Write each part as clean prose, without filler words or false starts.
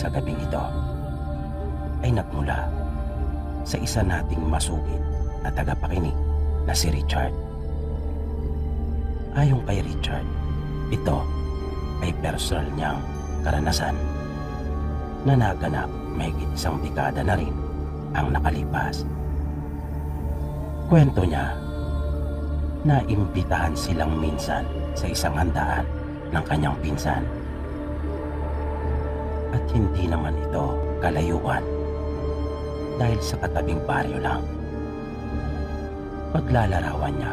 sa gabing ito ay nagmula sa isa nating masugid na tagapakinig na si Richard. Ayon kay Richard, ito ay personal niyang karanasan na naganap mahigit isang dekada na rin ang nakalipas. Kwento niya na imbitahan silang minsan sa isang handaan ng kanyang pinsan. At hindi naman ito kalayuan dahil sa katabing baryo lang. Paglalarawan niya,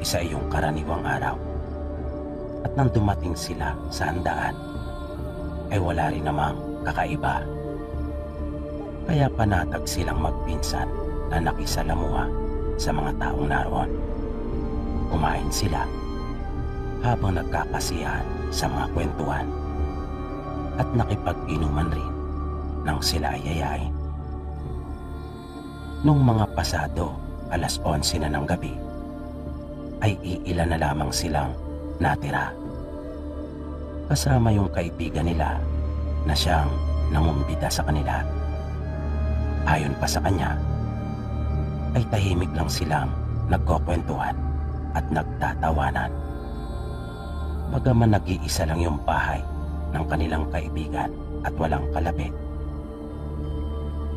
isa iyong karaniwang araw. At nang dumating sila sa handaan, ay wala rin namang kakaiba. Kaya panatag silang magpinsan na nakisalamuha sa mga taong naroon. Kumain sila habang nagkakasiyahan sa mga kwentuhan at nakipag-inuman rin nang sila ay yayain. Nung mga pasado 11:00 na ng gabi, ay iilan na lamang silang natira. Kasama yung kaibigan nila na siyang nangumbida sa kanila. Ayon pa sa kanya, ay tahimik lang silang nagkukwentuhan at nagtatawanan. Bagaman nag-iisa lang yung bahay ng kanilang kaibigan at walang kalapit.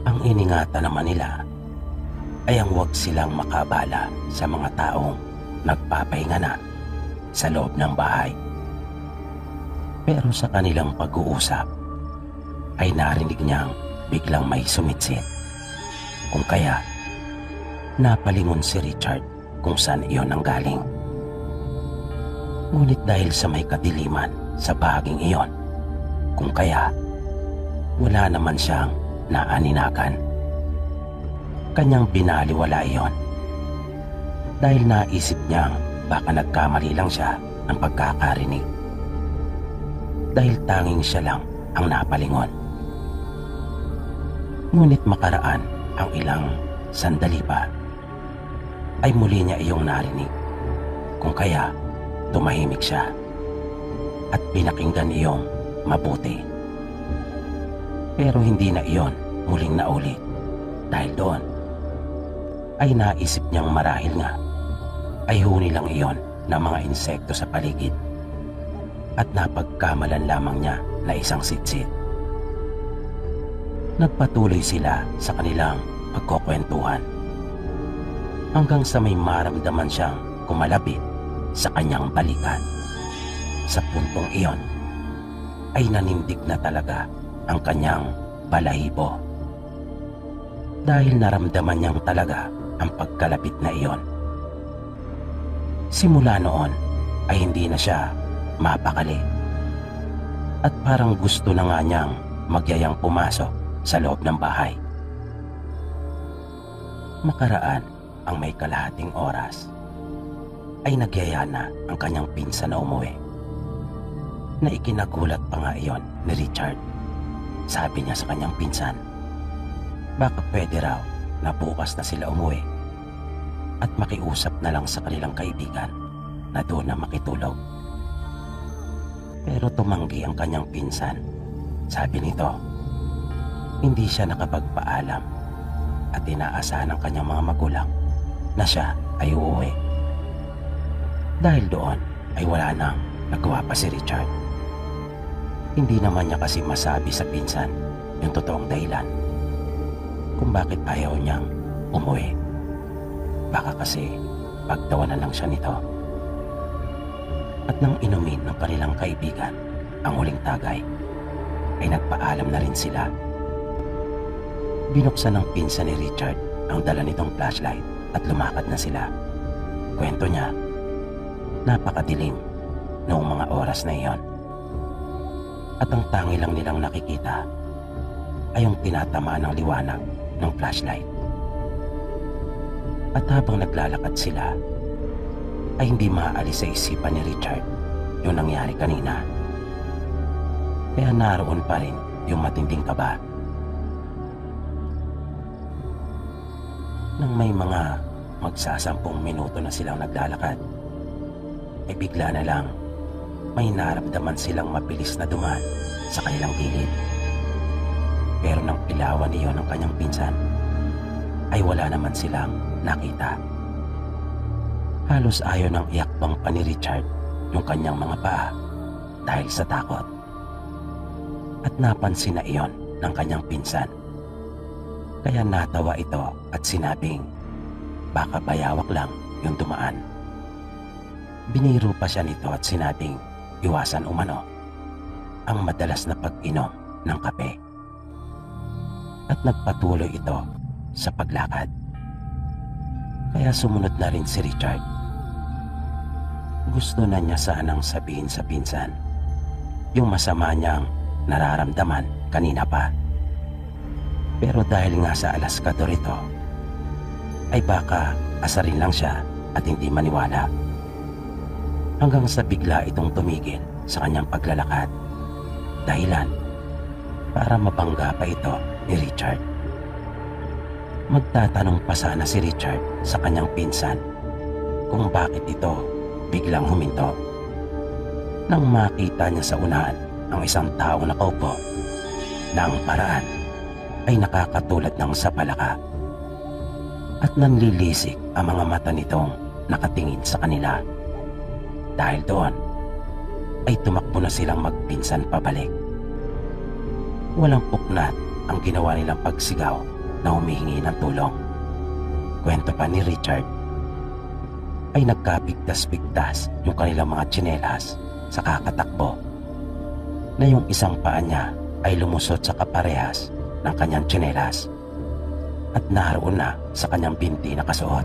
Ang iningatan naman nila ay ang huwag silang makabala sa mga taong nagpapahinga na sa loob ng bahay. Pero sa kanilang pag-uusap ay narinig niyang biglang may sumitsit. Kung kaya, napalingon si Richard kung saan iyon ang galing. Ngunit dahil sa may kadiliman sa bahaging iyon, kung kaya, wala naman siyang naaninagan. Kanyang binaliwala iyon dahil naisip niyang baka nagkamali lang siya ng pagkakarinig. Dahil tanging siya lang ang napalingon. Ngunit makaraan ang ilang sandali pa, ay muli niya iyong narinig. Kung kaya, tumahimik siya at pinakinggan iyong mabuti. Pero hindi na iyon muling naulit dahil doon ay naisip niyang marahil nga ay huni lang iyon ng mga insekto sa paligid at napagkamalan lamang niya na isang sitsit. Nagpatuloy sila sa kanilang pagkukwentuhan hanggang sa may maramdaman siyang kumalapit sa kanyang balikan. Sa puntong iyon ay nanindig na talaga ang kanyang balahibo dahil naramdaman niyang talaga ang pagkalapit na iyon. Simula noon ay hindi na siya mapakali at parang gusto na nga niyang magyayang pumasok sa loob ng bahay. Makaraan ang may kalahating oras ay nagyaya na ang kanyang pinsan na umuwi. Na ikinagulat pa nga iyon ni Richard. Sabi niya sa kanyang pinsan, baka pwede raw na bukas na sila umuwi at makiusap na lang sa kanilang kaibigan na doon na makitulog. Pero tumanggi ang kanyang pinsan. Sabi nito, hindi siya nakapagpaalam at inaasahan ng kanyang mga magulang na siya ay uuwi. Dahil doon ay wala nang nagawa pa si Richard. Hindi naman niya kasi masabi sa pinsan yung totoong dahilan kung bakit ayaw niyang umuwi. Baka kasi pagtawanan lang siya nito. At nang inumin ng kanilang kaibigan ang huling tagay, ay nagpaalam na rin sila. Binuksan ng pinsan ni Richard ang dala nitong flashlight at lumakad na sila. Kwento niya, napakadilim noong mga oras na iyon. At ang tangi lang nilang nakikita ay yung tinatamaan ng liwanag ng flashlight. At habang naglalakad sila, ay hindi maaalis sa isipan ni Richard yung nangyari kanina. Kaya naroon pa rin yung matinding kaba. Nang may mga magsasampung minuto na silang naglalakad, ay bigla na lang may naramdaman silang mabilis na dumaan sa kanilang gilid. Pero nang ilawan iyon ng kanyang pinsan, ay wala naman silang nakita. Halos ayaw nang iakbang pa ni Richard yung kanyang mga paa dahil sa takot. At napansin na iyon ng kanyang pinsan. Kaya natawa ito at sinabing baka bayawak lang yung dumaan. Biniro pa siya nito at sinabing iwasan umano ang madalas na pag-inom ng kape. At nagpatuloy ito sa paglakad. Kaya sumunod na rin si Richard. Gusto na niya sanang sabihin sa pinsan yung masama niyang nararamdaman kanina pa. Pero dahil nga sa alaskador ito, ay baka asarin lang siya at hindi maniwala. Hanggang sa bigla itong tumigil sa kanyang paglalakad. Dahilan para mabangga pa ito ni Richard. Magtatanong pa sana si Richard sa kanyang pinsan kung bakit ito biglang huminto. Nang makita niya sa unahan ang isang taong nakaupo na ang paraan ay nakakatulad ng sapalaka at nanlilisik ang mga mata nitong nakatingin sa kanila. Dahil doon ay tumakbo na silang magpinsan pabalik. Walang puknat ang ginawa nilang pagsigaw na humihingi ng tulong. Kwento pa ni Richard ay nagkabigtas-bigtas yung kanilang mga tsinelas sa kakatakbo na yung isang paa niya ay lumusot sa kaparehas ng kanyang tsinelas at naroon na sa kanyang binti na kasuot.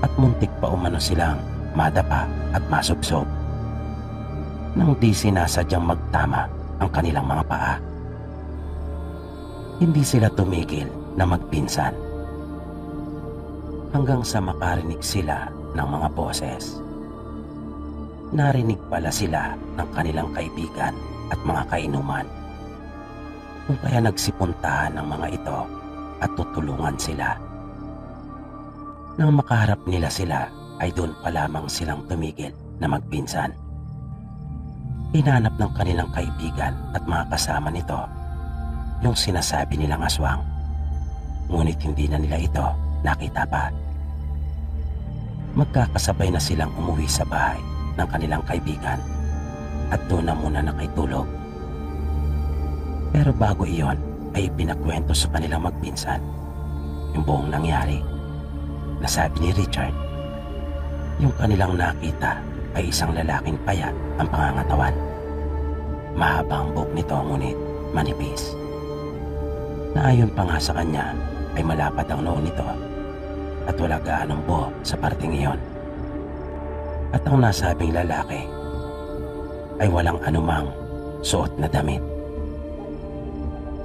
At muntik pa umano silang madapa at masubsob nang di sinasadyang magtama ang kanilang mga paa. Hindi sila tumigil na magpinsan hanggang sa makarinig sila ng mga boses. Narinig pala sila ng kanilang kaibigan at mga kainuman. Kung kaya nagsipuntahan ng mga ito at tutulungan sila. Nang makaharap nila sila ay doon pa lamang silang tumigil na magpinsan. Hinanap ng kanilang kaibigan at mga kasama nito yung sinasabi nilang aswang. Ngunit hindi na nila ito nakita pa. Magkakasabay na silang umuwi sa bahay ng kanilang kaibigan at doon na muna nakitulog. Pero bago iyon ay ipinakwento sa kanilang magpinsan yung buong nangyari. Nasabi ni Richard, yung kanilang nakita ay isang lalaking payat ang pangangatawan. Mahaba ang buhok nito ngunit manipis. Na ayon pa nga sa kanya ay malapad ang noo nito at wala gaanong buhok sa parting iyon. At ang nasabing lalaki ay walang anumang suot na damit.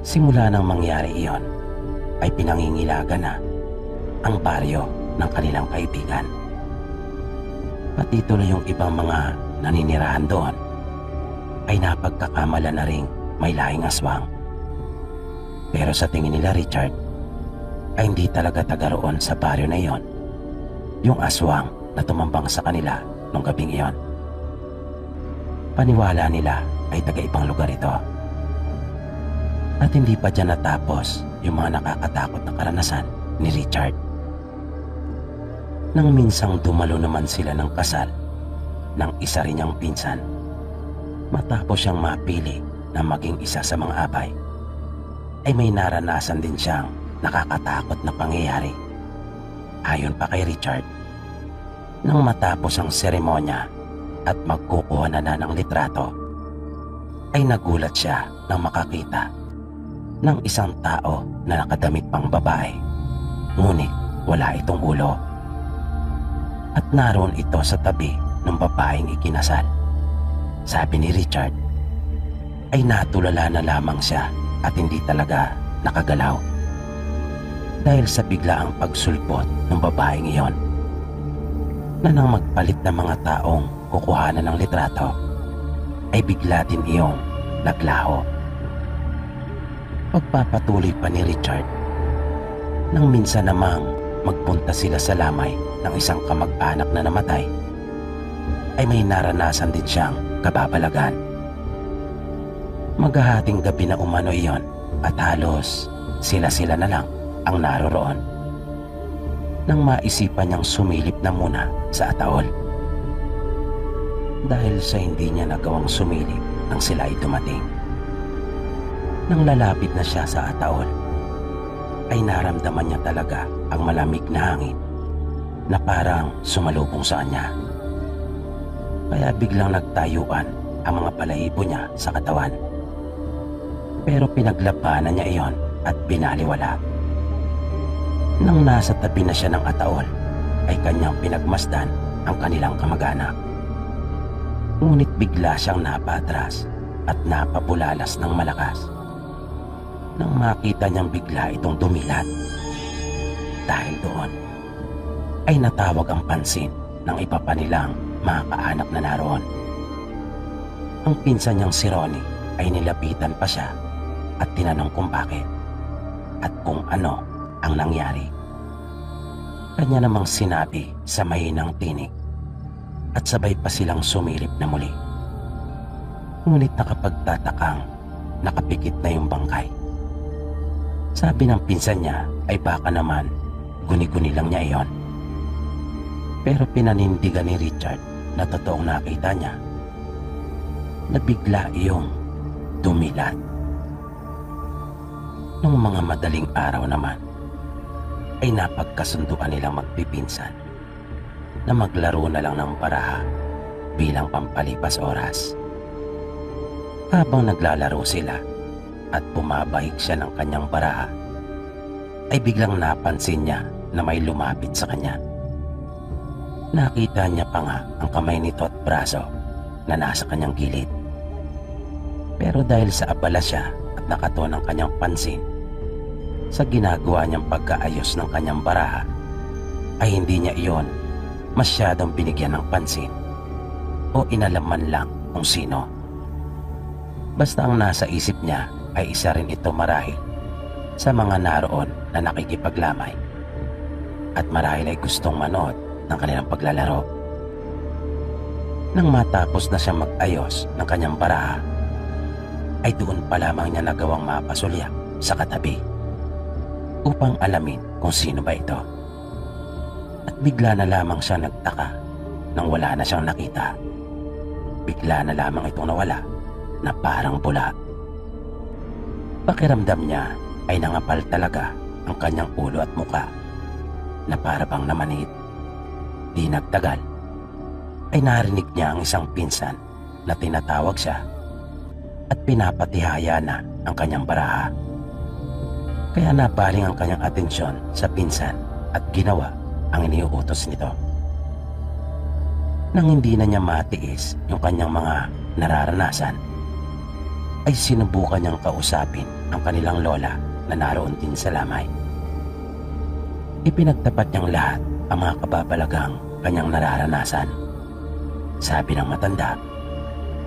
Simula nang mangyari iyon ay pinangingilagan na ang baryo ng kanilang kaibigan. Pati tuloy yung ibang mga naninirahan doon ay napagkakamala na ring may lahing aswang. Pero sa tingin nila Richard ay hindi talaga taga roon sa baryo na iyon yung aswang na tumambang sa kanila nung gabing iyon. Paniwala nila ay taga ibang lugar ito. At hindi pa dyan natapos yung mga nakakatakot na karanasan ni Richard. Nang minsang dumalo naman sila ng kasal ng isa rin niyang pinsan, matapos siyang mapili na maging isa sa mga abay, ay may naranasan din siyang nakakatakot na pangyayari. Ayon pa kay Richard, nang matapos ang seremonya at magkukuha na ng litrato, ay nagulat siya nang makakita ng isang tao na nakadamit pang babae, ngunit wala itong ulo. At naroon ito sa tabi ng babaeng ikinasal. Sabi ni Richard, ay natulala na lamang siya at hindi talaga nakagalaw dahil sa biglaang pagsulpot ng babaeng iyon, na nang magpalit ng mga taong kukuhanan ng litrato ay bigla din iyong naglaho. Pagpapatuloy pa ni Richard, nang minsan namang magpunta sila sa lamay ng isang kamag-anak na namatay, ay may naranasan din siyang kababalagan. Maghahating gabi na umano iyon At halos sila-sila na lang ang naroroon. Nang maisipan niyang sumilip na muna sa ataol. Dahil sa hindi niya nagawang sumilip nang sila ay dumating. Nang lalapit na siya sa ataol, ay naramdaman niya talaga ang malamig na hangin na parang sumalubong sa kanya. Kaya biglang nagtayuan ang mga balahibo niya sa katawan. Pero pinaglabanan niya iyon at binaliwala. Nang nasa tabi na siya ng ataol, ay kanyang pinagmasdan ang kanilang kamag-anak. Ngunit bigla siyang napatras at napabulalas ng malakas. Nang makita niyang bigla itong dumilat. Dahil doon, ay natawag ang pansin ng iba pa nilang mga kaanak na naroon. Ang pinsan niyang si Ronnie ay nilapitan pa siya at tinanong kung bakit at kung ano ang nangyari. Kanya namang sinabi sa mahinang tinig at sabay pa silang sumilip na muli. Ngunit nakapagtatakang nakapikit na yung bangkay. Sabi ng pinsan niya ay baka naman guni-guni lang niya iyon. Pero pinanindigan ni Richard na totoong nakita niya na bigla iyong dumilat. Nung mga madaling araw naman, ay napagkasunduan nilang magpipinsan na maglaro na lang ng baraha bilang pampalipas oras. Habang naglalaro sila at bumabahig siya ng kanyang baraha, ay biglang napansin niya na may lumapit sa kanya. Nakita niya pa nga ang kamay nito at braso na nasa kanyang gilid. Pero dahil sa abala siya at nakatuon ang kanyang pansin sa ginagawa niyang pagkaayos ng kanyang baraha, ay hindi niya iyon masyadong binigyan ng pansin o inalaman lang kung sino. Basta ang nasa isip niya ay isa rin ito marahil sa mga naroon na nakikipaglamay at marahil ay gustong manood ng kanilang paglalaro. Nang matapos na siya mag-ayos ng kanyang baraha, ay doon pa lamang niya nagawang mapasulyak sa katabi upang alamin kung sino ba ito. At bigla na lamang siya nagtaka nang wala na siyang nakita. Bigla na lamang itong nawala na parang bula. Pakiramdam niya ay nangapal talaga ang kanyang ulo at muka na para bang namanhid. Di nagtagal ay narinig niya ang isang pinsan na tinatawag siya at pinapatihaya na ang kanyang baraha. Kaya nabaling ang kanyang atensyon sa pinsan at ginawa ang iniuutos nito. Nang hindi na niya matiis yung kanyang mga nararanasan, ay sinubukan niyang kausapin ang kanilang lola na naroon din sa lamay. Ipinagtapat niyang lahat ang mga kababalagang kanyang nararanasan. Sabi ng matanda,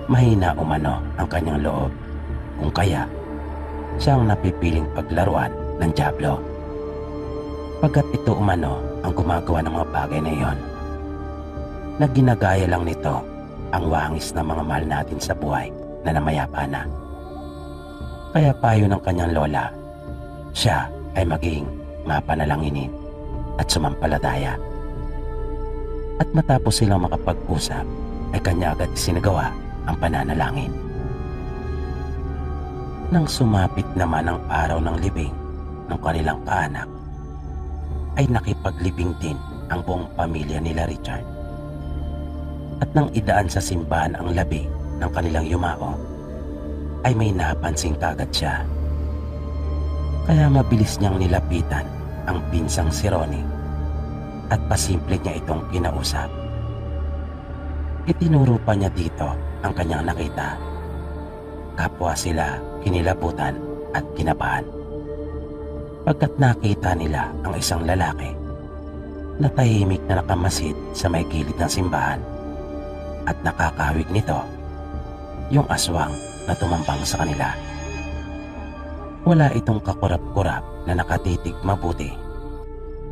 mahina umano ang kanyang loob, kung kaya siyang napipiling paglaruan ng dyablo. Pagkat ito umano ang gumagawa ng mga bagay na iyon, na ginagaya lang nito ang wangis ng mga mahal natin sa buhay na namayapa na. Kaya payo ng kanyang lola, siya ay maging mapanalanginin at sumampalataya. At matapos silang makapag-usap, ay kanya agad isinagawa ang pananalangin. Nang sumapit naman ang araw ng libing ng kanilang kaanak, ay nakipaglibing din ang buong pamilya nila Richard. At nang idaan sa simbahan ang labi ng kanilang yumao, ay may napansin kagad siya. Kaya mabilis niyang nilapitan ang pinsang si Ronnie at pasimple niya itong kinausap. Itinuro pa niya dito ang kanyang nakita. Kapwa sila kinilabutan at kinabahan. Pagkat nakita nila ang isang lalaki na tahimik na nakamasid sa may gilid ng simbahan at nakakahawig nito yung aswang na tumambang sa kanila. Wala itong kakurap-kurap na nakatitig mabuti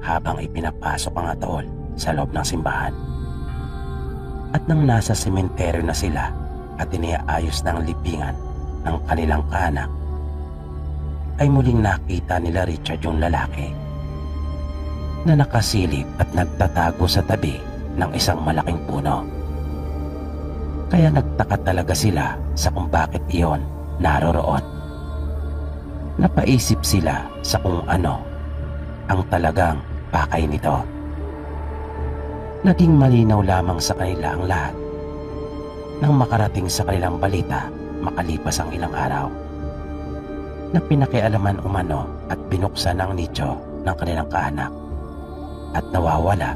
habang ipinapasok ang ataol sa loob ng simbahan. At nang nasa sementeryo na sila at iniaayos ng libingan ng kanilang kaanak, ay muling nakita nila Richard yung lalaki na nakasilip at nagtatago sa tabi ng isang malaking puno. Kaya nagtaka talaga sila sa kung bakit iyon naroroon. Napaisip sila sa kung ano ang talagang pakay nito. Naging malinaw lamang sa kanila ang lahat nang makarating sa kanilang balita makalipas ang ilang araw na pinakialaman umano at binuksan ang nicho ng kanilang kaanak at nawawala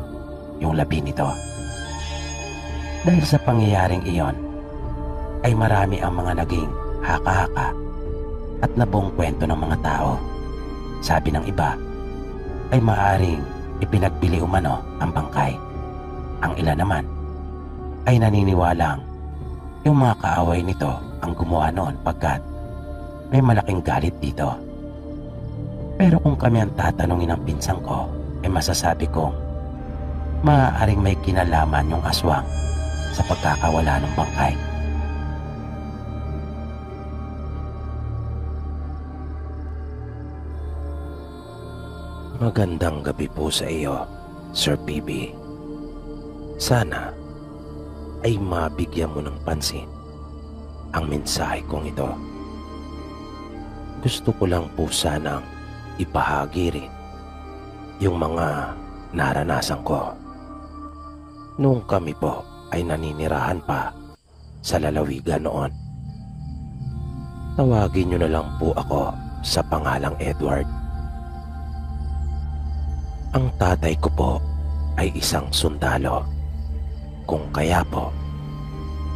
yung labi nito. Dahil sa pangyayaring iyon ay marami ang mga naging haka-haka at nabuong kwento ng mga tao. Sabi ng iba ay maaaring ipinagbili umano ang bangkay. Ang ilan naman ay naniniwalang yung mga kaaway nito ang gumawa noon pagkat may malaking galit dito. Pero kung kami ang tatanungin ng pinsang ko, ay masasabi kong maaaring may kinalaman yung aswang sa pagkakawala ng bangkay. Magandang gabi po sa iyo, Sir PB. Sana ay mabigyan mo ng pansin ang mensahe kong ito. Gusto ko lang po sanang ipahagi rin yung mga naranasan ko noong kami po ay naninirahan pa sa lalawigan noon. Tawagin niyo na lang po ako sa pangalang Edward. Ang tatay ko po ay isang sundalo. Kung kaya po,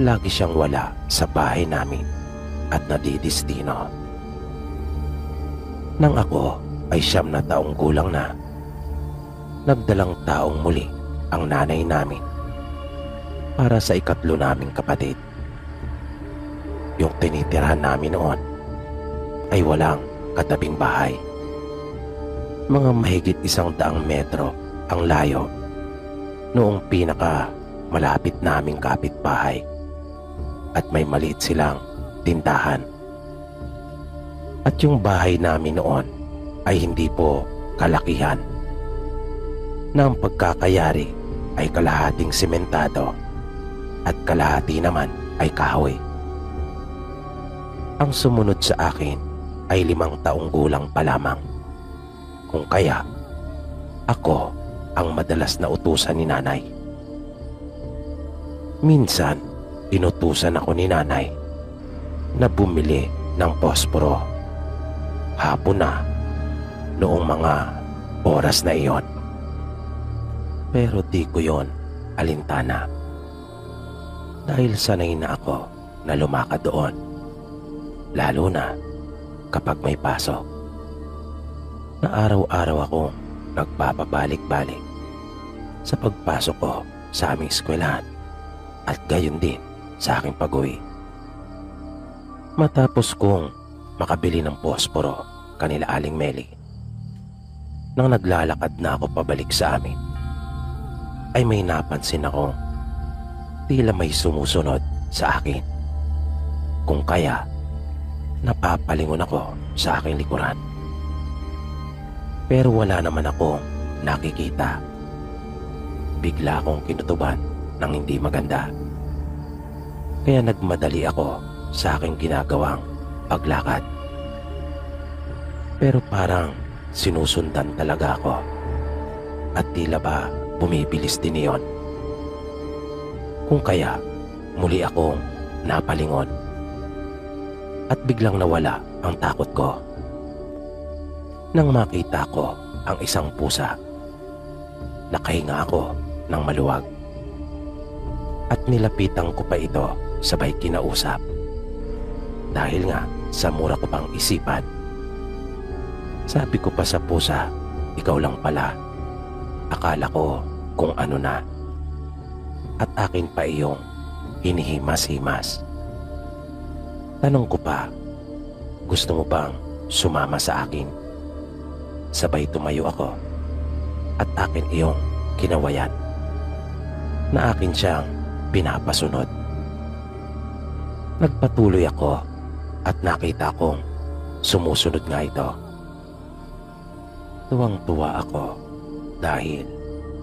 lagi siyang wala sa bahay namin at nadidistino. Nang ako ay 9 na taong gulang na, nagdalang taong muli ang nanay namin para sa 3 naming kapatid. Yung tinitirahan namin noon ay walang katabing bahay. Mga mahigit 100 metro ang layo noong pinaka malapit naming kapitbahay at may maliit silang tindahan. At yung bahay namin noon ay hindi po kalakihan, na ang pagkakayari ay kalahating sementado at kalahati naman ay kahoy. Ang sumunod sa akin ay 5 taong gulang pa lamang. Kung kaya, ako ang madalas na utusan ni nanay. Minsan, inutusan ako ni nanay na bumili ng posporo. Hapon na, noong mga oras na iyon. Pero di ko yon alintana. Dahil sanay na ako na lumakad doon. Lalo na kapag may pasok. Na araw-araw akong nagpapabalik-balik sa pagpasok ko sa aming eskwelahan at gayon din sa aking pag-uwi. Matapos kong makabili ng posporo kanila Aling Meli, nang naglalakad na ako pabalik sa amin, ay may napansin akong tila may sumusunod sa akin. Kung kaya, napapalingon ako sa aking likuran. Pero wala naman akong nakikita. Bigla akong kinutuban ng hindi maganda. Kaya nagmadali ako sa aking ginagawang paglakad. Pero parang sinusundan talaga ako. At tila ba bumibilis din iyon. Kung kaya, muli akong napalingon. At biglang nawala ang takot ko nang makita ko ang isang pusa. Nakahinga ako ng maluwag at nilapitan ko pa ito sabay kinausap. Dahil nga sa mura ko pang isipan, sabi ko pa sa pusa, ikaw lang pala. Akala ko kung ano na. At akin pa iyong hinihimas-himas. Tanong ko pa, gusto mo bang sumama sa akin? Sabay tumayo ako at akin iyong kinawayan na akin siyang pinapasunod. Nagpatuloy ako at nakita kong sumusunod nga ito. Tuwang-tuwa ako dahil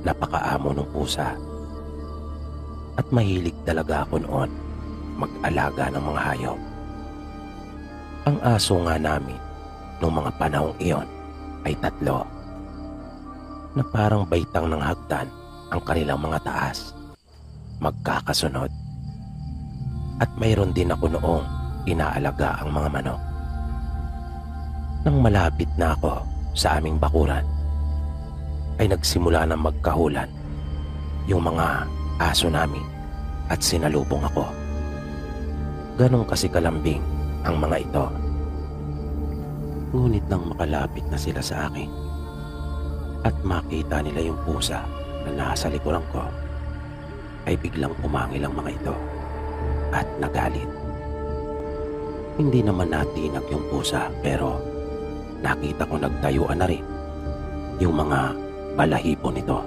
napakaamo ng pusa. At mahilig talaga ako noon mag-alaga ng mga hayop. Ang aso nga namin noong mga panahong iyon ay 3 na parang baitang ng hagdan ang kanilang mga taas, magkakasunod. At mayroon din ako noong inaalaga ang mga manok. Nang malapit na ako sa aming bakuran, ay nagsimula na magkahulan yung mga aso namin at sinalubong ako. Ganong kasi kalambing ang mga ito. Ngunit nang makalapit na sila sa akin at makita nila yung pusa na nasa likuran ko, ay biglang umangil ang mga ito at nagalit. Hindi naman natinag yung pusa, pero nakita ko nagtayuan na rin yung mga balahibo nito.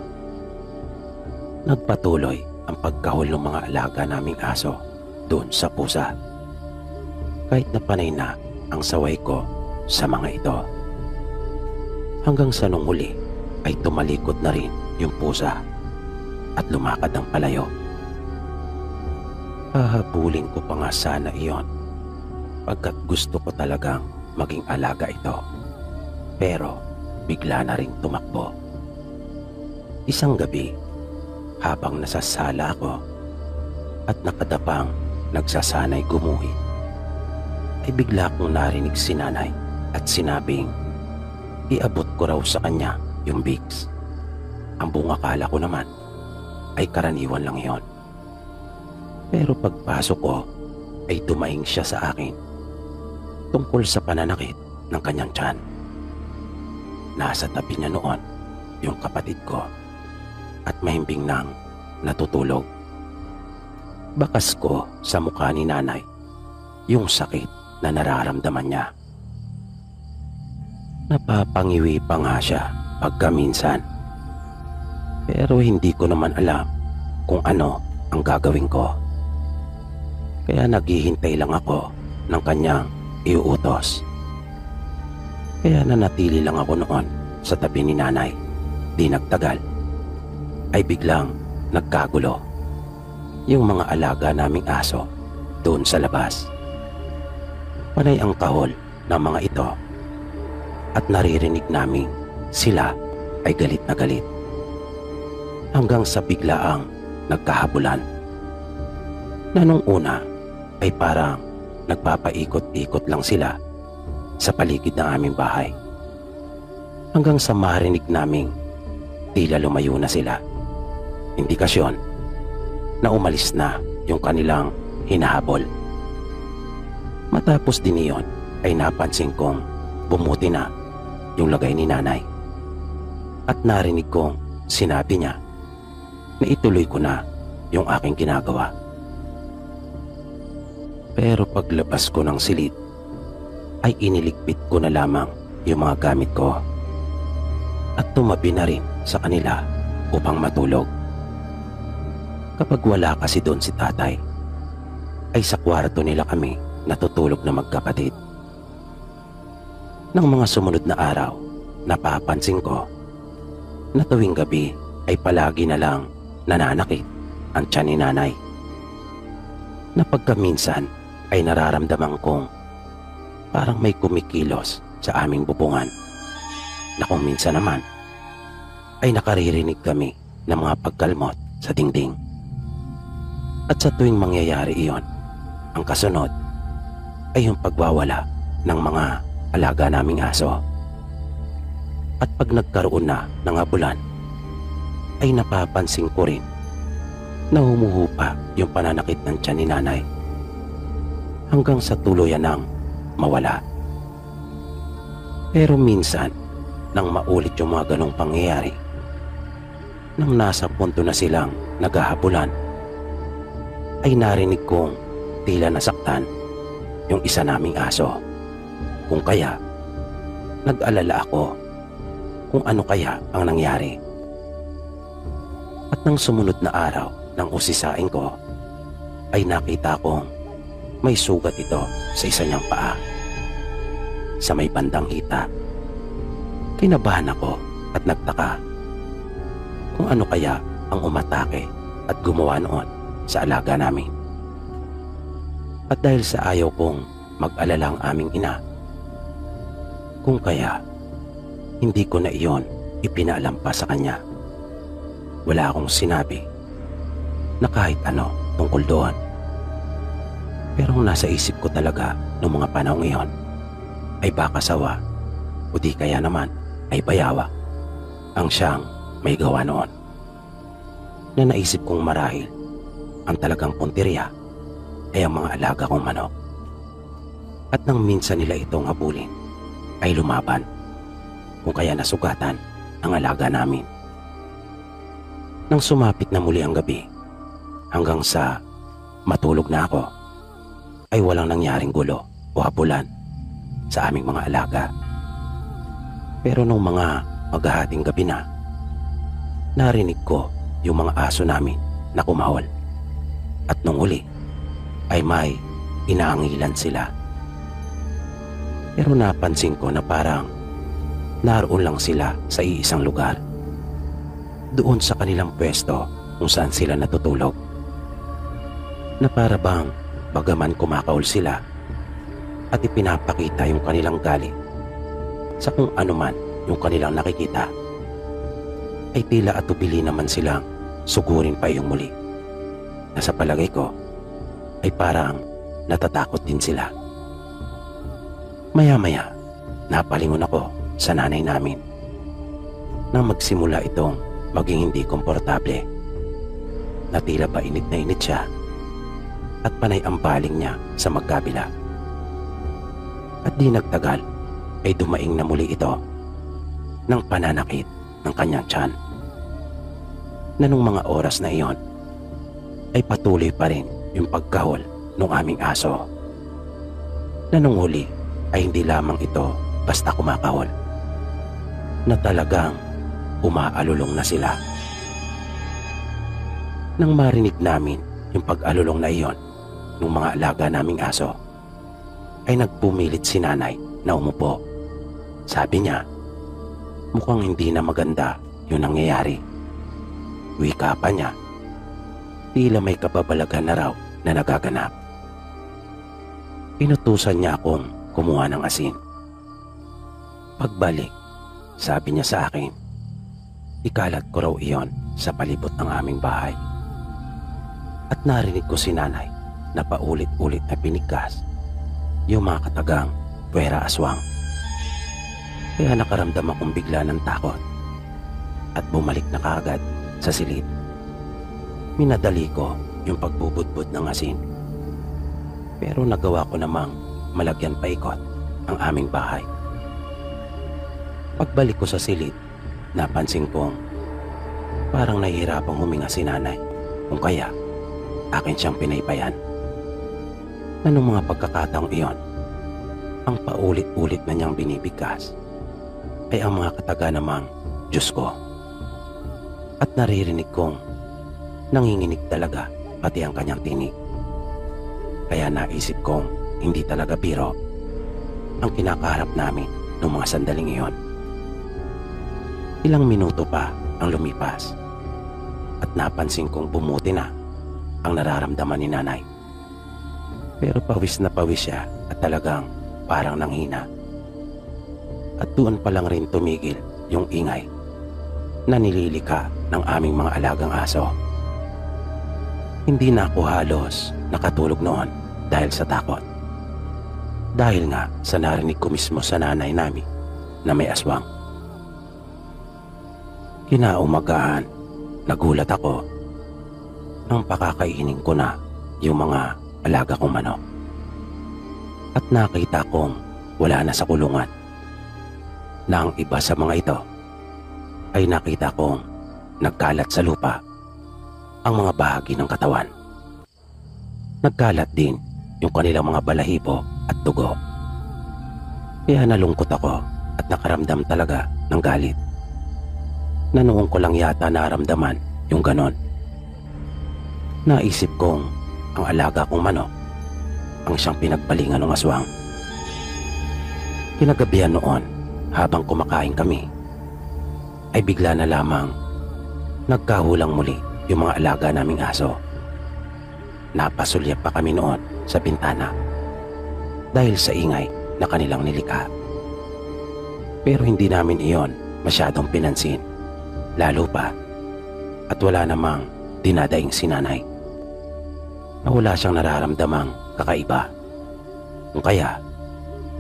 Nagpatuloy ang pagkahol ng mga alaga naming aso doon sa pusa. Kahit na panay na ang saway ko sa mga ito. Hanggang sa nung huli ay tumalikod na rin yung pusa at lumakad ng palayo. Hahabulin ko pa nga sana iyon pagkat gusto ko talagang maging alaga ito. Pero bigla na ring tumakbo. Isang gabi, habang nasasala ako at nakadapang nagsasanay gumuhit, ay bigla kong narinig si nanay at sinabing iabot ko raw sa kanya yung Vicks. Ang buong akala ko naman ay karaniwan lang yon. Pero pagpasok ko ay dumaing siya sa akin tungkol sa pananakit ng kanyang tiyan. Nasa tabi niya noon yung kapatid ko at mahimbing nang natutulog. Bakas ko sa mukha ni nanay yung sakit na nararamdaman niya. Napapangiwi pa nga siya pagkaminsan, pero hindi ko naman alam kung ano ang gagawin ko. Kaya naghihintay lang ako ng kanyang iuutos. Kaya nanatili lang ako noon sa tabi ni nanay. Di nagtagal ay biglang nagkagulo yung mga alaga naming aso doon sa labas. Panay ang kahol ng mga ito at naririnig naming sila ay galit na galit. Hanggang sa biglaang nagkahabulan na nung una ay parang nagpapaikot-ikot lang sila sa paligid ng aming bahay. Hanggang sa marinig naming tila lumayo na sila. Indikasyon na umalis na yung kanilang hinahabol. Matapos din iyon ay napansin kong bumuti na yung lagay ni nanay. At narinig kong sinabi niya na ituloy ko na yung aking ginagawa. Pero paglabas ko ng silid ay iniligpit ko na lamang yung mga gamit ko at tumabi na rin sa kanila upang matulog. Kapag wala kasi doon si tatay, ay sa kwarto nila kami natutulog na magkapatid. Nang mga sumunod na araw, napapansin ko na tuwing gabi ay palagi na lang nananakit ang tiyan ni nanay. Na pagkaminsan ay nararamdaman kong parang may kumikilos sa aming bubungan, na kung minsan naman ay nakaririnig kami ng mga pagkalmot sa dingding. At sa tuwing mangyayari iyon, ang kasunod ay yung pagwawala ng mga alaga naming aso. At pag nagkaroon na ng habulan, ay napapansin ko rin na humuhupa yung pananakit ng tiyan ni nanay hanggang sa tuluyan ng mawala. Pero minsan, nang maulit yung mga ganong pangyayari, nang nasa punto na silang naghahabulan, ay narinig kong tila nasaktan yung isa naming aso. Kung kaya, nag-alala ako kung ano kaya ang nangyari. At nang sumunod na araw ng usisain ko, ay nakita kong may sugat ito sa isa niyang paa. sa may bandang hita. Kinabahan ako at nagtaka kung ano kaya ang umatake at gumawa noon sa alaga namin. At dahil sa ayaw kong mag-alala ang aming ina, kung kaya hindi ko na iyon ipinaalam pa sa kanya. Wala akong sinabi na kahit ano tungkol doon. Pero ang nasa isip ko talaga noong mga panahong iyon ay baka sawa o di kaya naman ay bayawa ang siyang may gawa noon. Na naisip kong marahil ang talagang punteriya ay ang mga alaga kong manok. At nang minsan nila itong habulin ay lumaban, kung kaya nasugatan ang alaga namin. Nang sumapit na muli ang gabi hanggang sa matulog na ako, ay walang nangyaring gulo o habulan sa aming mga alaga. Pero nung mga maghahating gabi na, narinig ko yung mga aso namin na kumahol. At nung uli ay may inaangilan sila. Pero napansin ko na parang naroon lang sila sa iisang lugar, doon sa kanilang pwesto kung saan sila natutulog. Na para bang bagaman kumakaol sila at ipinapakita yung kanilang galit sa kung anuman yung kanilang nakikita, ay tila atubili naman silang sugurin pa yung muli, na sa palagay ko ay parang natatakot din sila. Maya-maya napalingon ako sa nanay namin nang magsimula itong maging hindi komportable, na tila ba init na init siya at panay ang baling niya sa magkabila. At di nagtagal ay dumaing na muli ito ng pananakit ng kanyang tiyan, na nung mga oras na iyon ay patuloy pa rin yung pagkahol ng aming aso, na nung huli ay hindi lamang ito basta kumakahol, na talagang umaalulong na sila. Nang marinig namin yung pag-alulong na iyon ng mga alaga naming aso, ay nagpumilit si nanay na umupo. Sabi niya, mukhang hindi na maganda yung nangyayari. Wika pa niya, tila may kababalagan na raw na nagaganap. Inutusan niya akong kumuha ng asin. Pagbalik, sabi niya sa akin, ikalat ko raw iyon sa palibot ng aming bahay. At narinig ko si nanay na paulit-ulit na pinigkas yung mga katagang puwera aswang. Kaya nakaramdam akong bigla ng takot at bumalik na kaagad sa silid. Minadali ko yung pagbubudbud ng asin, pero nagawa ko namang malagyan paikot ang aming bahay. Pagbalik ko sa silid, napansin kong parang nahihirapang huminga si nanay, kung kaya akin siyang pinaypayan. Na nung mga pagkakataong iyon, ang paulit-ulit na niyang binibigkas ay ang mga kataga namang Diyos ko. At naririnig kong nanginginig talaga pati ang kanyang tinig. Kaya naisip kong hindi talaga biro ang kinakaharap namin noong mga sandaling iyon. Ilang minuto pa ang lumipas at napansin kong bumuti na ang nararamdaman ni nanay. Pero pawis na pawis siya at talagang parang nanghina. At doon pa lang rin tumigil yung ingay na nililika ng aming mga alagang aso. Hindi na ako halos nakatulog noon dahil sa takot. Dahil nga sa narinig ko mismo sa nanay namin na may aswang. Kinaumagahan, nagulat ako nang pakakainin ko na yung mga alaga kong manok. At nakita kong wala na sa kulungan, na ang iba sa mga ito ay nakita kong nagkalat sa lupa ang mga bahagi ng katawan. Nagkalat din yung kanilang mga balahibo at dugo. Kaya nalungkot ako at nakaramdam talaga ng galit, na noong ko lang yata naramdaman yung ganon. Naisip kong ang alaga kong manok ang siyang pinagbalingan ng aswang. Kinagabihan noon, habang kumakain kami, ay bigla na lamang nagkahulang muli yung mga alaga naming aso. Napasulyap pa kami noon sa bintana dahil sa ingay na kanilang nilikha. Pero hindi namin iyon masyadong pinansin, lalo pa at wala namang dinadaing si nanay na wala siyang nararamdamang kakaiba. Kung kaya,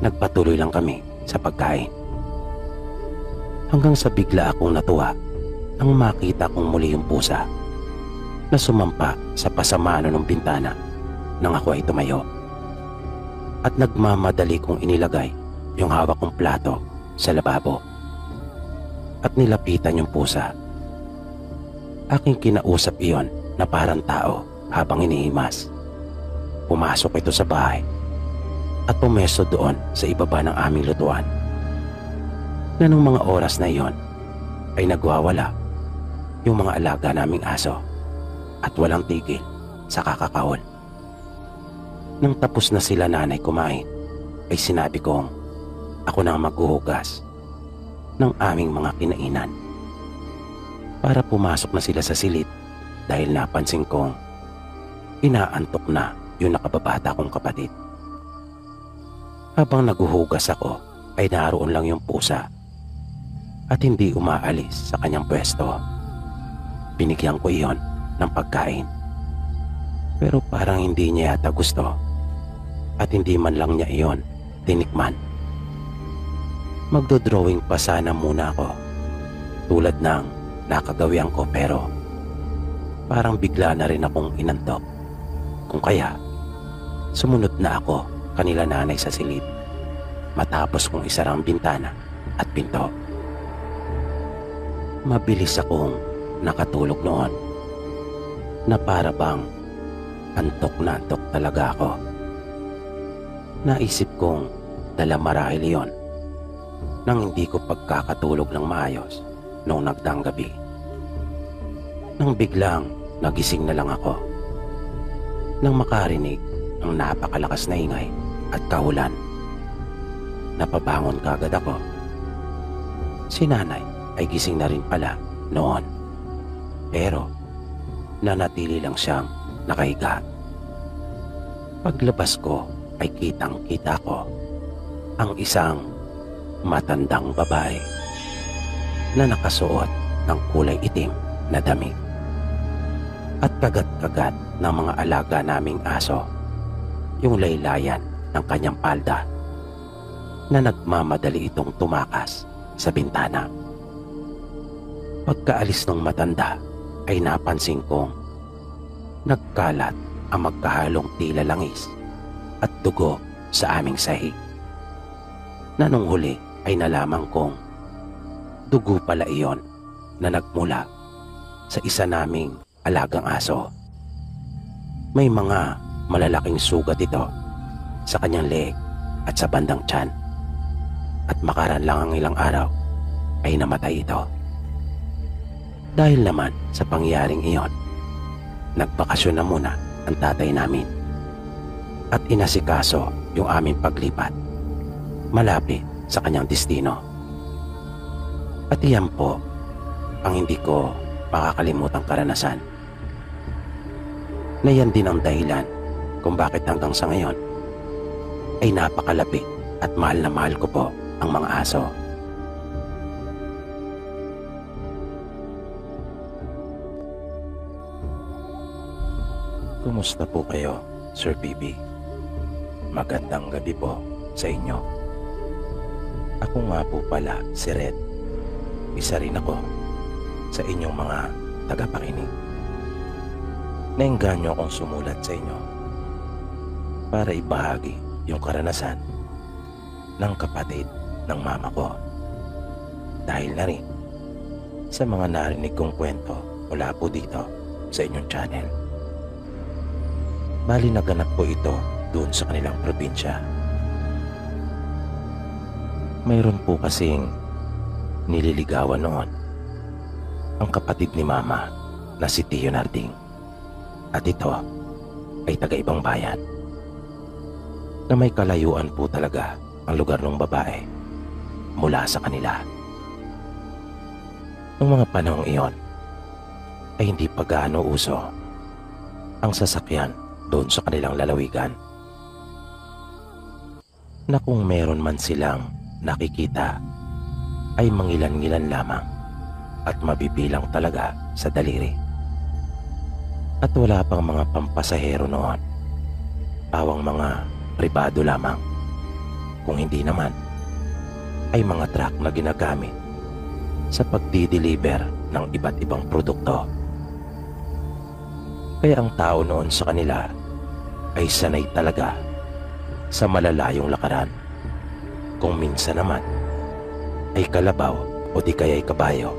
nagpatuloy lang kami sa pagkain. Hanggang sa bigla akong natuwa nang makita kong muli yung pusa na sumampa sa pasamano ng bintana nang ako ay tumayo. At nagmamadali kong inilagay yung hawak kong plato sa lababo at nilapitan yung pusa. Aking kinausap iyon na parang tao habang inihimas. Pumasok ito sa bahay at pumesto doon sa ibaba ng aming lutuan. Na nung mga oras na iyon ay nagwawala yung mga alaga naming aso at walang tigil sa kakakaon. Nang tapos na sila nanay kumain, ay sinabi kong ako na ang maghuhugas ng aming mga kinainan para pumasok na sila sa silid dahil napansin kong inaantok na yung nakababata kong kapatid. Habang naghuhugas ako ay naroon lang yung pusa at hindi umaalis sa kanyang pwesto. Binigyan ko iyon ng pagkain pero parang hindi niya yata gusto at hindi man lang niya iyon tinikman. Magdodrawing pa sana muna ako tulad ng nakagawian ko pero parang bigla na rin akong inantok. Kung kaya, sumunod na ako kanila nanay sa silid matapos kong isara ang bintana at pinto. Mabilis akong nakatulog noon na para bang antok na antok talaga ako. Naisip kong dala marahil iyon nang hindi ko pagkakatulog ng maayos noong nagdaang gabi. Nang biglang nagising na lang ako nang makarinig ng napakalakas na ingay at kahulan. Napabangon kaagad ako. Si nanay ay gising na rin pala noon pero nanatili lang siyang nakahiga. Paglabas ko ay kitang-kita ko ang isang matandang babae na nakasuot ng kulay itim na damit at kagat-kagat ng mga alaga naming aso yung laylayan ng kanyang palda na nagmamadali itong tumakas sa bintana. Pagkaalis ng matanda ay napansin kong nagkalat ang magkahalong tila langis at dugo sa aming sahig. Na nung huli ay nalaman kong dugo pala iyon na nagmula sa isa naming alagang aso. May mga malalaking sugat ito sa kanyang leeg at sa bandang tiyan at makaran lang ang ilang araw ay namatay ito. Dahil naman sa pangyaring iyon, nagbakasyon na muna ang tatay namin at inasikaso yung aming paglipat malapit sa kanyang destino. At iyan po ang hindi ko makakalimutang karanasan na yan din ang dahilan kung bakit hanggang sa ngayon ay napakalapit at mahal na mahal ko po ang mga aso. Kumusta po kayo, Sir PB? Magandang gabi po sa inyo. Ako nga po pala si Red. Isa rin ako sa inyong mga tagapakinig. Naengganyo akong sumulat sa inyo para ibahagi yung karanasan ng kapatid ng mama ko. Dahil na rin sa mga narinig kong kwento mula po dito sa inyong channel. Bali naganap po ito doon sa kanilang probinsya. Mayroon po kasing nililigawan noon ang kapatid ni mama na si Tio Narding. At ito ay taga-ibang bayan na may kalayuan po talaga ang lugar ng babae mula sa kanila. Noong mga panahong iyon ay hindi pa gaano uso ang sasakyan doon sa kanilang lalawigan, na kung meron man silang nakikita ay mangilan-ngilan lamang at mabibilang talaga sa daliri. At wala pang mga pampasahero noon, pawang mga pribado lamang, kung hindi naman ay mga truck na ginagamit sa pagdi-deliver ng iba't ibang produkto. Kaya ang tao noon sa kanila ay sanay talaga sa malalayong lakaran, kung minsan naman ay kalabaw o di kaya'y kabayo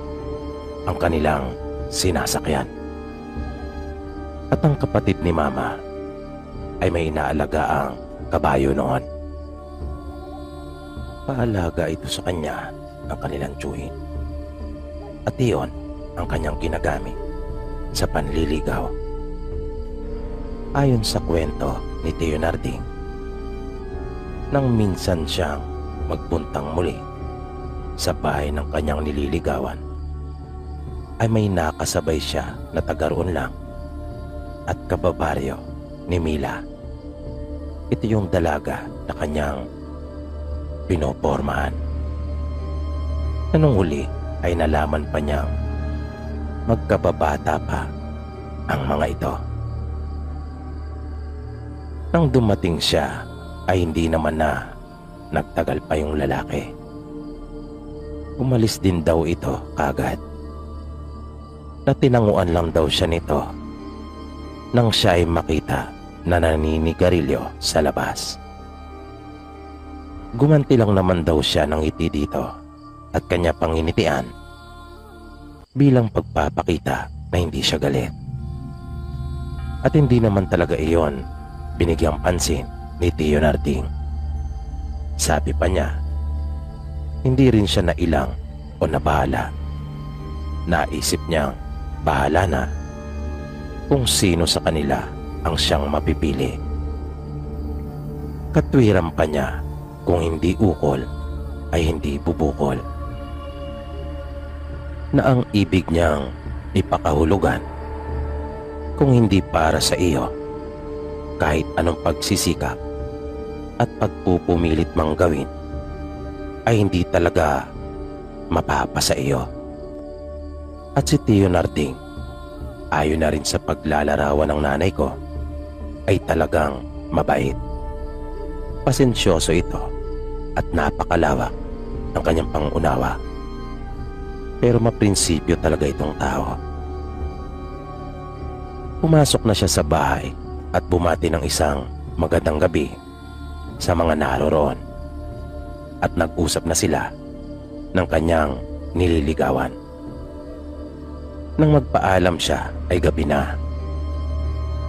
ang kanilang sinasakyan. At ang kapatid ni Mama ay may inaalagaang kabayo noon. Paalaga ito sa kanya ng kanilang tiyuhin, at iyon ang kanyang ginagamit sa panliligaw. Ayon sa kwento ni Tio Narding, nang minsan siyang magpuntang muli sa bahay ng kanyang nililigawan, ay may nakasabay siya na taga roon lang at kababaryo ni Mila. Ito yung dalaga na kanyang pinopormahan. Anong huli ay nalaman pa niyang magkababata pa ang mga ito. Nang dumating siya ay hindi naman na nagtagal pa yung lalaki. Umalis din daw ito kagad. Natinanguan lang daw siya nito nang siya ay makita na naninigarilyo sa labas. Gumanti lang naman daw siya ng ngiti dito at kanya pang initian bilang pagpapakita na hindi siya galit. At hindi naman talaga iyon binigyang pansin ni Tio Narding. Sabi pa niya, hindi rin siya nailang o nabahala. Naisip niyang bahala na kung sino sa kanila ang siyang mapipili. Katwiran pa niya, kung hindi ukol ay hindi bubukol, na ang ibig niyang ipakahulugan kung hindi para sa iyo, kahit anong pagsisikap at pagpupumilit mang gawin ay hindi talaga mapapasa iyo. At si Tio Narding, ayon na rin sa paglalarawan ng nanay ko, ay talagang mabait. Pasensyoso ito at napakalawak ng kanyang pangunawa. Pero maprinsipyo talaga itong tao. Pumasok na siya sa bahay at bumati ng isang magandang gabi sa mga naroroon, at nag-usap na sila ng kanyang nililigawan. Nang magpaalam siya ay gabi na.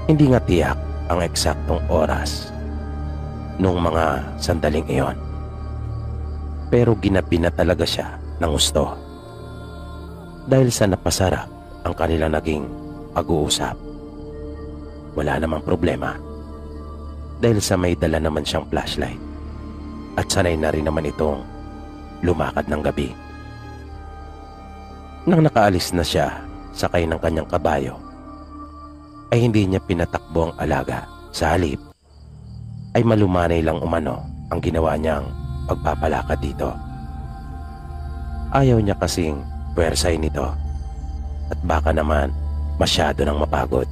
Hindi nga tiyak ang eksaktong oras nung mga sandaling iyon, pero ginabi na talaga siya ng gusto dahil sa napasarap ang kanilang naging pag-uusap. Wala namang problema dahil sa may dala naman siyang flashlight at sanay na rin naman itong lumakad ng gabi. Nang nakaalis na siya sakay ng kanyang kabayo, ay hindi niya pinatakbo ang alaga. Sa halip ay malumanay lang umano ang ginawa niyang pagpapalakad dito. Ayaw niya kasing puwersay nito at baka naman masyado nang mapagod,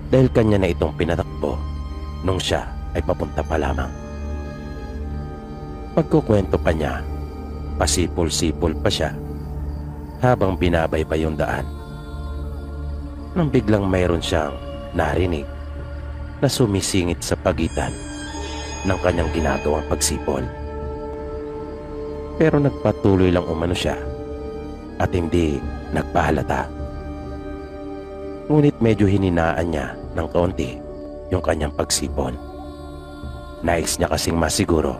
dahil kanya na itong pinatakbo nung siya ay papunta pa lamang. Pagkukwento pa niya, pasipol-sipol pa siya habang binabay pa yung daan, nang biglang mayroon siyang narinig na sumisingit sa pagitan ng kanyang ginagawang pagsipol. Pero nagpatuloy lang umano siya at hindi nagpahalata. Ngunit medyo hininaan niya ng kaunti yung kanyang pagsipol. Nais niya kasing masiguro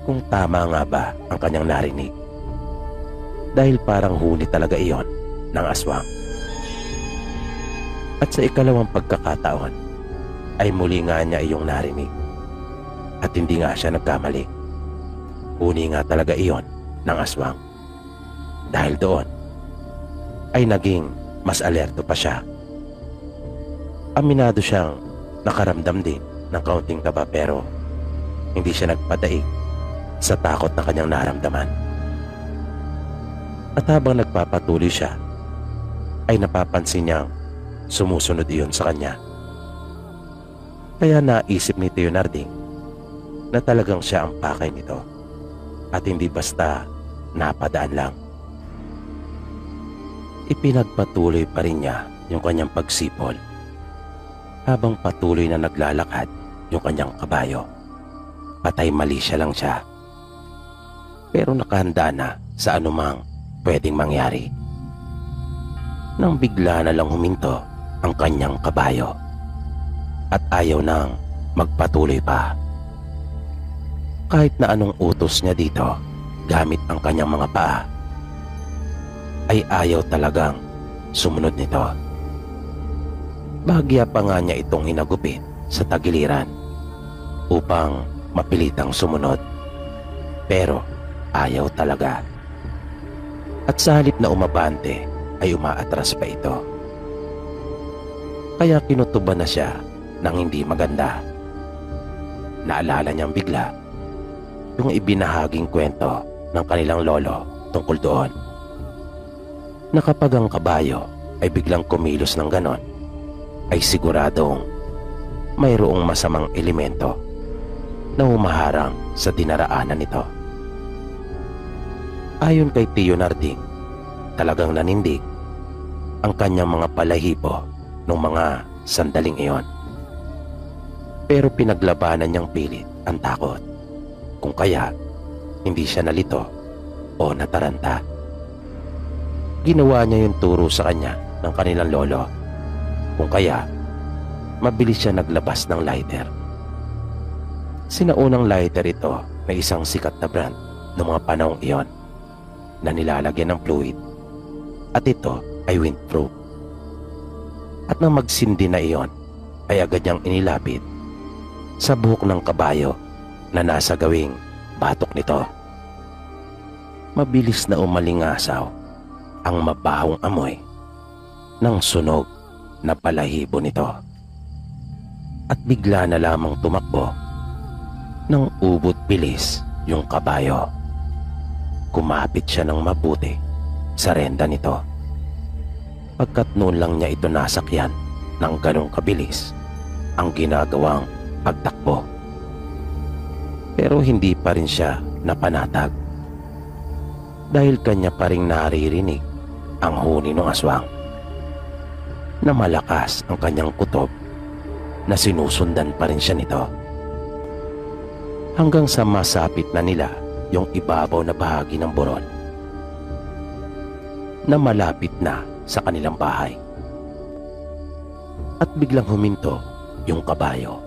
kung tama nga ba ang kanyang narinig, dahil parang huni talaga iyon ng aswang. At sa ikalawang pagkakataon ay muli nga niya iyong narinig. At hindi nga siya nagkamali. Uni nga talaga iyon ng aswang. Dahil doon ay naging mas alerto pa siya. Aminado siyang nakaramdam din ng kaunting kaba pero hindi siya nagpadaig sa takot na kanyang naramdaman. At habang nagpapatuloy siya ay napapansin niyang sumusunod iyon sa kanya. Kaya naisip ni Tio Narding na talagang siya ang pakay nito at hindi basta napadaan lang. Ipinagpatuloy pa rin niya yung kanyang pagsipol habang patuloy na naglalakad yung kanyang kabayo. Patay mali siya lang siya, pero nakahanda na sa anumang pwedeng mangyari. Nang bigla na lang huminto ang kanyang kabayo at ayaw nang magpatuloy pa. Kahit na anong utos niya dito gamit ang kanyang mga paa, ay ayaw talagang sumunod nito. Bahagya pa nga niya itong hinagupit sa tagiliran upang mapilitang sumunod. Pero ayaw talaga. At sa halip na umabante ay umaatras pa ito. Kaya kinutuban na siya ng hindi maganda. Naalala niyang bigla yung ibinahaging kwento ng kanilang lolo tungkol doon, na kapag ang kabayo ay biglang kumilos ng ganon, ay siguradong mayroong masamang elemento na humaharang sa dinaraanan nito. Ayon kay Tio Narding, talagang nanindig ang kanyang mga balahibo nung mga sandaling iyon. Pero pinaglabanan niyang pilit ang takot, kung kaya hindi siya nalito o nataranta. Ginawa niya yung turo sa kanya ng kanilang lolo, kung kaya mabilis siya naglabas ng lighter. Sinaunang lighter ito na isang sikat na brand noong mga panahong iyon na nilalagyan ng fluid, at ito ay windproof. At nang magsindi na iyon ay agad niyang inilapit sa buhok ng kabayo na nasa gawing batok nito. Mabilis na umalingasaw ang mabahong amoy ng sunog na balahibo nito. At bigla na lamang tumakbo ng ubot bilis yung kabayo. Kumapit siya ng mabuti sa renda nito, pagkat noon lang niya ito nasakyan ng ganong kabilis ang ginagawang pagtakbo. Pero hindi pa rin siya napanatag, dahil kanya pa ring naririnig ang huni ng aswang, na malakas ang kanyang kutob na sinusundan pa rin siya nito, hanggang sa masapit na nila yung ibabaw na bahagi ng burol na malapit na sa kanilang bahay. At biglang huminto yung kabayo.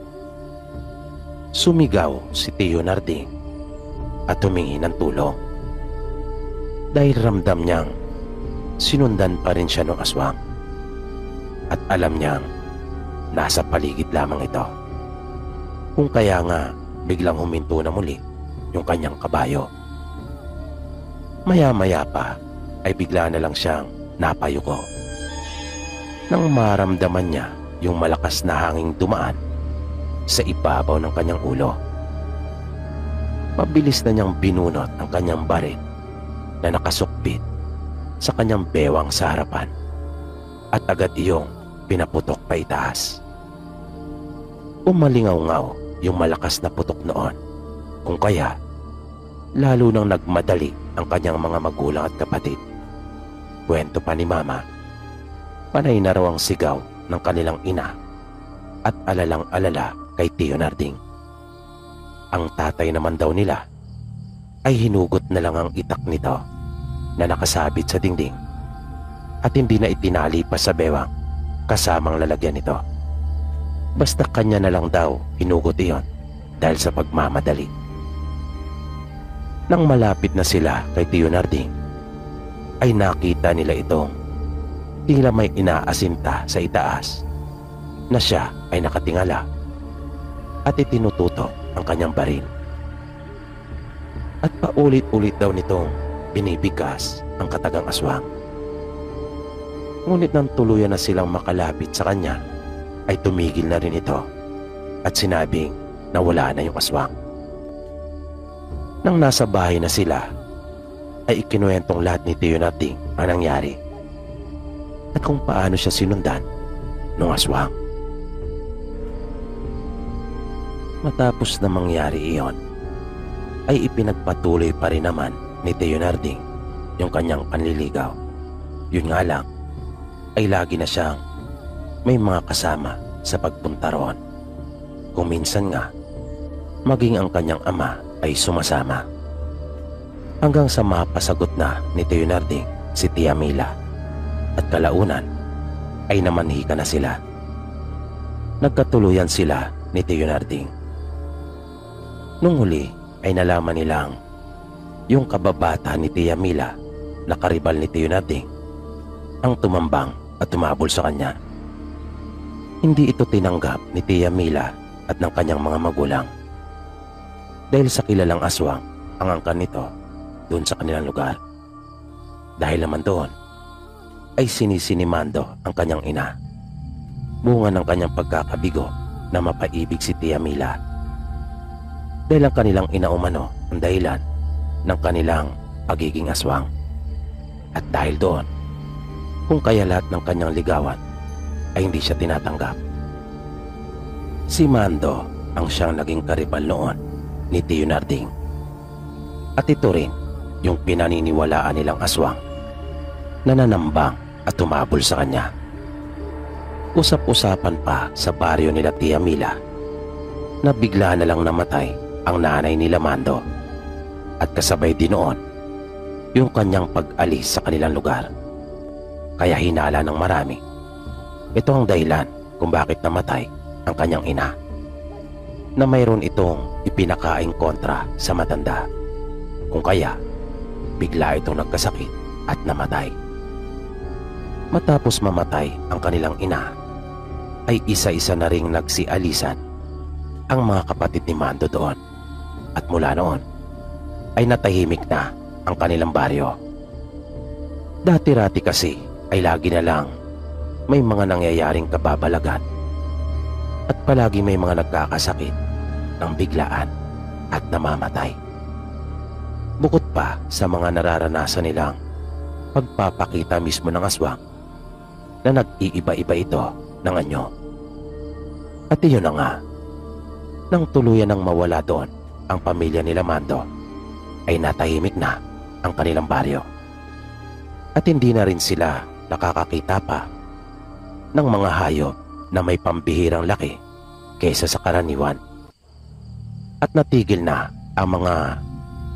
Sumigaw si Tio Narding at humingi ng tulong, dahil ramdam niyang sinundan pa rin siya ng aswang, at alam niyang nasa paligid lamang ito. Kung kaya nga biglang huminto na muli yung kanyang kabayo. Maya-maya pa ay bigla na lang siyang napayuko nang maramdaman niya yung malakas na hanging dumaan sa ibabaw ng kanyang ulo. Mabilis na niyang binunot ang kanyang baril na nakasukbit sa kanyang bewang sa harapan, at agad iyong pinaputok pa itaas. Umalingaw-ngaw yung malakas na putok noon, kung kaya lalo nang nagmadali ang kanyang mga magulang at kapatid. Kwento pa ni Mama, panay na raw ang sigaw ng kanilang ina at alalang-alala kay Tio Narding. Ang tatay naman daw nila ay hinugot na lang ang itak nito na nakasabit sa dingding, at hindi na itinali pa sa bewang kasamang lalagyan nito. Basta kanya na lang daw hinugot iyon dahil sa pagmamadali. Nang malapit na sila kay Tio Narding, ay nakita nila itong tila may inaasinta sa itaas, na siya ay nakatingala at itinututok ang kanyang baril. At paulit-ulit daw nitong binibigkas ang katagang aswang. Ngunit nang tuluyan na silang makalapit sa kanya, ay tumigil na rin ito at sinabing na wala na yung aswang. Nang nasa bahay na sila, ay ikinuwentong lahat ni Tio Narding ang nangyari at kung paano siya sinundan ng aswang. Matapos na mangyari iyon, ay ipinagpatuloy pa rin naman ni Tio Narding yung kanyang panliligaw. Yun nga lang, ay lagi na siyang may mga kasama sa pagpunta roon. Kung minsan nga, maging ang kanyang ama ay sumasama. Hanggang sa mapasagot na ni Tio Narding si Tia Mila at kalaunan ay namanhika na sila. Nagkatuluyan sila ni Tio Narding. Nung huli ay nalaman nilang yung kababata ni Tia Mila na karibal ni Tio Narding ang tumambang at tumabol sa kanya. Hindi ito tinanggap ni Tia Mila at ng kanyang mga magulang dahil sa kilalang aswang ang angkan nito doon sa kanilang lugar. Dahil naman doon ay sinisinimando ang kanyang ina, bunga ng kanyang pagkakabigo na mapaibig si Tia Mila. Dahil ang kanilang ina umano ang dahilan ng kanilang pagiging aswang. At dahil doon, kung kaya lahat ng kanyang ligawan ay hindi siya tinatanggap. Si Mando ang siyang naging karibal noon ni Tio Narding. At ito rin yung pinaniniwalaan nilang aswang na nanambang at tumabol sa kanya. Usap-usapan pa sa baryo nila Tia Mila na bigla na lang namatay ang nanay nila Mando at kasabay din noon yung kanyang pag-alis sa kanilang lugar. Kaya hinala ng marami, ito ang dahilan kung bakit namatay ang kanyang ina, na mayroon itong ipinakaing kontra sa matanda, kung kaya bigla itong nagkasakit at namatay. Matapos mamatay ang kanilang ina, ay isa-isa na ring nagsialisan ang mga kapatid ni Mando doon. At mula noon ay natahimik na ang kanilang baryo. Dati-rati kasi ay lagi na lang may mga nangyayaring kababalagan at palagi may mga nagkakasakit ng biglaan at namamatay. Bukod pa sa mga nararanasan nilang pagpapakita mismo ng aswang na nag-iiba-iba ito ng anyo. At iyon na nga, nang tuluyan ng mawala doon ang pamilya nila Mando, ay natahimik na ang kanilang baryo. At hindi na rin sila nakakakita pa ng mga hayop na may pambihirang laki kaysa sa karaniwan. At natigil na ang mga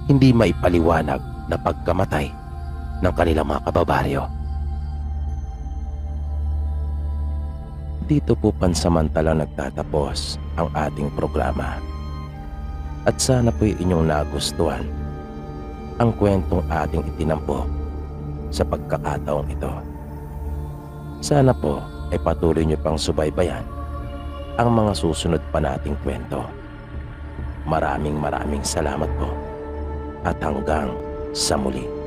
hindi maipaliwanag na pagkamatay ng kanilang mga kababaryo. Dito po pansamantalang nagtatapos ang ating programa. At sana po'y inyong nagustuhan ang kwentong ating itinampo sa pagkakataong ito. Sana po ay patuloy niyo pang subaybayan ang mga susunod pa nating kwento. Maraming salamat po at hanggang sa muli.